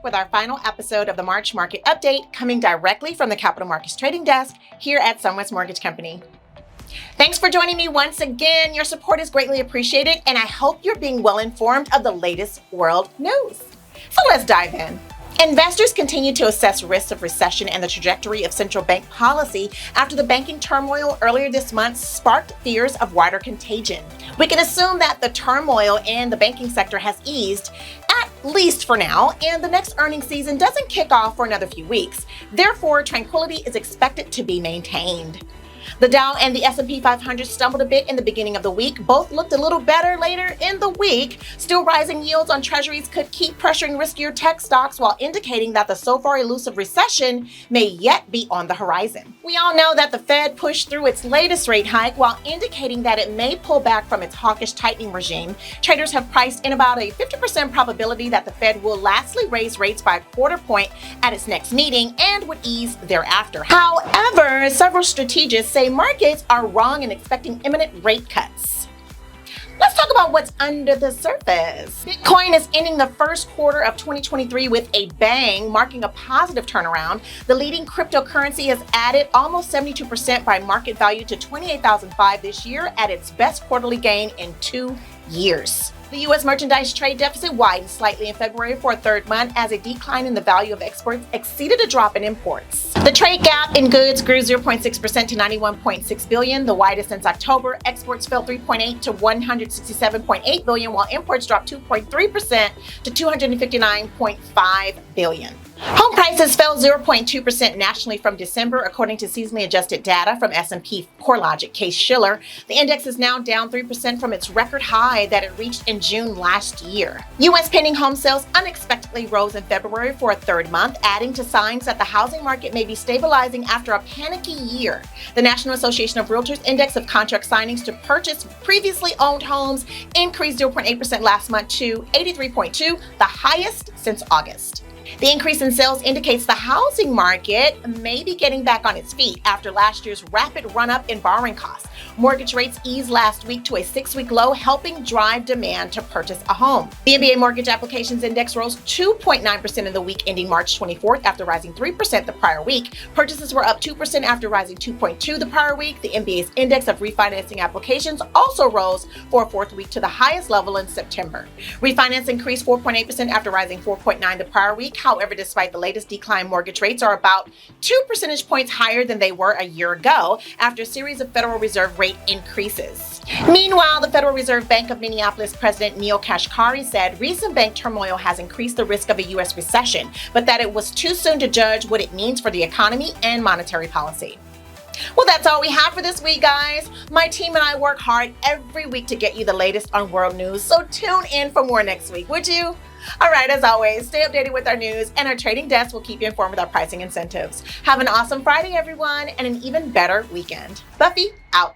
with our final episode of the March market update, coming directly from the Capital Markets Trading Desk here at Sunwest Mortgage Company. Thanks for joining me once again. Your support is greatly appreciated, and I hope you're being well informed of the latest world news. So let's dive in. Investors continue to assess risks of recession and the trajectory of central bank policy after the banking turmoil earlier this month sparked fears of wider contagion. We can assume that the turmoil in the banking sector has eased, at least for now, and the next earnings season doesn't kick off for another few weeks. Therefore, tranquility is expected to be maintained. The Dow and the S&P 500 stumbled a bit in the beginning of the week. Both looked a little better later in the week. Still, rising yields on treasuries could keep pressuring riskier tech stocks while indicating that the so far elusive recession may yet be on the horizon. We all know that the Fed pushed through its latest rate hike while indicating that it may pull back from its hawkish tightening regime. Traders have priced in about a 50% probability that the Fed will lastly raise rates by a quarter point at its next meeting and would ease thereafter. However, several strategists say markets are wrong in expecting imminent rate cuts. Let's talk about what's under the surface. Bitcoin is ending the first quarter of 2023 with a bang, marking a positive turnaround. The leading cryptocurrency has added almost 72% by market value to $28,005 this year at its best quarterly gain in 2 years. The U.S. merchandise trade deficit widened slightly in February for a third month as a decline in the value of exports exceeded a drop in imports. The trade gap in goods grew 0.6% to $91.6 billion, the widest since October. Exports fell 3.8% to $167.8 billion, while imports dropped 2.3% to $259.5 billion. Home prices fell 0.2% nationally from December, according to seasonally adjusted data from S&P CoreLogic Case-Shiller. The index is now down 3% from its record high that it reached in June last year. U.S. pending home sales unexpectedly rose in February for a third month, adding to signs that the housing market may be stabilizing after a panicky year. The National Association of Realtors Index of contract signings to purchase previously owned homes increased 0.8% last month to 83.2, the highest since August. The increase in sales indicates the housing market may be getting back on its feet after last year's rapid run-up in borrowing costs. Mortgage rates eased last week to a 6-week low, helping drive demand to purchase a home. The MBA Mortgage Applications Index rose 2.9% in the week ending March 24th after rising 3% the prior week. Purchases were up 2% after rising 2.2% the prior week. The MBA's index of refinancing applications also rose for a fourth week to the highest level in September. Refinance increased 4.8% after rising 4.9% the prior week. However, despite the latest decline, mortgage rates are about 2 percentage points higher than they were a year ago after a series of Federal Reserve rate increases. Meanwhile, the Federal Reserve Bank of Minneapolis President Neel Kashkari said recent bank turmoil has increased the risk of a U.S. recession, but that it was too soon to judge what it means for the economy and monetary policy. Well, that's all we have for this week, guys. My team and I work hard every week to get you the latest on world news, so tune in for more next week, would you? All right, as always, stay updated with our news, and our trading desk will keep you informed with our pricing incentives. Have an awesome Friday, everyone, and an even better weekend. Buffy, out.